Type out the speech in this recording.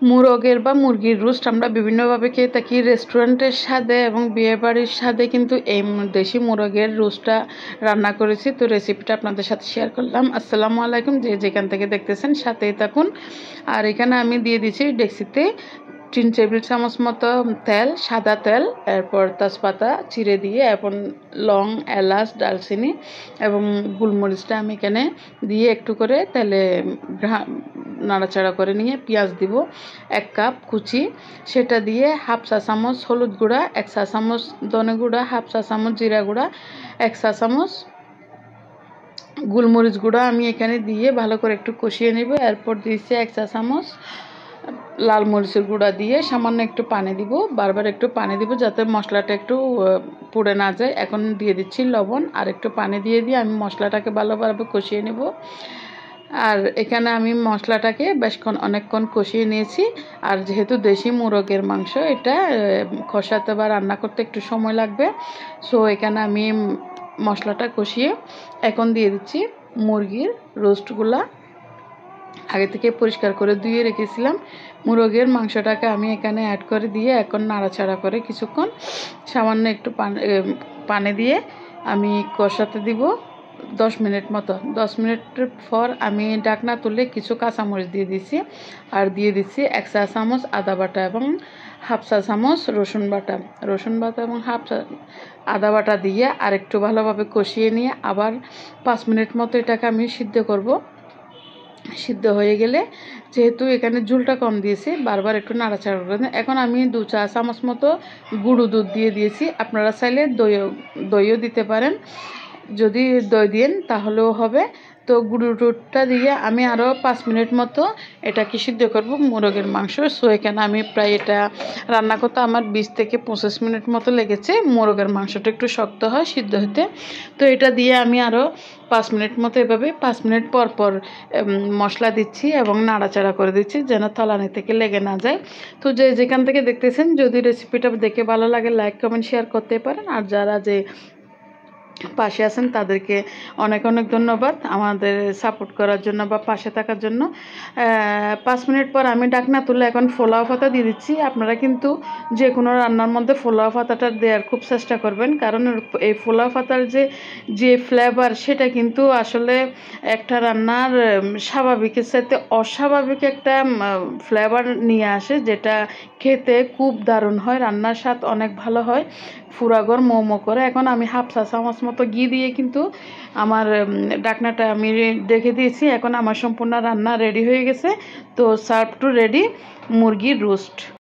মোরগের বা মুরগির রোস্ট আমরা বিভিন্নভাবে খেয়ে থাকি। রেস্টুরেন্টের স্বাদে এবং বিয়েবাড়ির স্বাদে কিন্তু এই দেশি মোরগের রোস্টটা রান্না করেছি। তো রেসিপিটা আপনাদের সাথে শেয়ার করলাম। আসসালামু আলাইকুম, যে যেখান থেকে দেখতেছেন সাথেই থাকুন। আর এখানে আমি দিয়ে দিচ্ছি ডেক্সিতে 3 টেবিল চামচ মতো তেল, সাদা তেল, এরপর তেজপাতা চিড়ে দিয়ে, এখন লং, এলাচ, দারচিনি এবং গোলমরিচটা আমি এখানে দিয়ে একটু করে তেলে নাড়াচাড়া করে নিয়ে পেঁয়াজ দিব 1 কাপ কুচি, সেটা দিয়ে হাফ চা চামচ হলুদ গুঁড়া, 1 চা চামচ ধনে গুঁড়া, হাফ চা চামচ জিরা গুঁড়া, 1 চা চামচ গোলমরিচ গুঁড়া আমি এখানে দিয়ে ভালো করে একটু কষিয়ে নেব। এরপর দিয়েছি 1 চা চামচ লাল মরিচের গুঁড়া দিয়ে সামান্য একটু পানি দিব, বারবার একটু পানি দিব যাতে মশলাটা একটু পুড়ে না যায়। এখন দিয়ে দিচ্ছি লবণ আর একটু পানি দিয়ে আমি মশলাটাকে ভালোভাবে কষিয়ে নেব। আর এখানে আমি মশলাটাকে অনেকক্ষণ কষিয়ে নিয়েছি। আর যেহেতু দেশি মোরগের মাংস, এটা কষাতে বা রান্না করতে একটু সময় লাগবে। সো এখানে আমি মশলাটা কষিয়ে এখন দিয়ে দিচ্ছি মুরগির রোস্টগুলা আগে থেকে পরিষ্কার করে ধুয়ে রেখেছিলাম। মুরগের মাংসটাকে আমি এখানে অ্যাড করে দিয়ে এখন নাড়াচাড়া করে কিছুক্ষণ সামান্য একটু পানি দিয়ে আমি কষাতে দিব 10 মিনিট মতো। 10 মিনিটের পর আমি ঢাকনা তুলে কিছু কাঁচামরিচ দিয়ে দিচ্ছি আর দিয়ে দিচ্ছি 1 চা চামচ আদা বাটা এবং হাফ চা চামচ রসুন বাটা এবং আদা বাটা দিয়ে আর একটু ভালোভাবে কষিয়ে নিয়ে আবার 5 মিনিট মতো এটাকে আমি সিদ্ধ করব। সিদ্ধ হয়ে গেলে, যেহেতু এখানে ঝোলটা কম দিয়েছি, বারবার একটু নাড়াচাড়া করে দিন। এখন আমি 2 চা চামচ মতো গুঁড়ো দুধ দিয়ে দিয়েছি। আপনারা চাইলে দইও দিতে পারেন, যদি দই দেন তাহলেও হবে। তো গুঁড়ো দুধটা দিয়ে আমি আরও 5 মিনিট মতো এটাকে সিদ্ধ করব মোরগের মাংস। সো এখানে আমি প্রায় এটা রান্না করতে আমার 20 থেকে 25 মিনিট মতো লেগেছে। মোরগের মাংসটা একটু শক্ত হয় সিদ্ধ হতে। তো এটা দিয়ে আমি আরও 5 মিনিট মতো এভাবে 5 মিনিট পর পর মশলা দিচ্ছি এবং নাড়াচাড়া করে দিচ্ছি যেন তলানি থেকে লেগে না যায়। তো যে যেখান থেকে দেখতেছেন, যদি রেসিপিটা দেখে ভালো লাগে লাইক কমেন্ট শেয়ার করতে পারেন। আর যারা যে পাশে আছেন তাদেরকে অনেক অনেক ধন্যবাদ আমাদের সাপোর্ট করার জন্য বা পাশে থাকার জন্য। 5 মিনিট পর আমি ঢাকনা তুলে এখন ফোলাও পাতা দিয়ে দিচ্ছি। আপনারা কিন্তু যে কোনো রান্নার মধ্যে ফোলাও পাতাটা দেওয়ার খুব চেষ্টা করবেন, কারণ এই ফোলাও পাতার যে ফ্লেভার, সেটা কিন্তু আসলে একটা রান্নার স্বাভাবিকের সাথে অস্বাভাবিক একটা ফ্লেভার নিয়ে আসে, যেটা খেতে খুব দারুণ হয়, রান্নার স্বাদ অনেক ভালো হয়, ফুরাগর মোমো করে। এখন আমি হাফ চা চামচ মতো ঘি দিয়ে কিন্তু আমার ঢাকনাটা আমি রেখে দিয়েছি। এখন আমার সম্পূর্ণ রান্না রেডি হয়ে গেছে। তো সার্ভ টু রেডি মুরগির রোস্ট।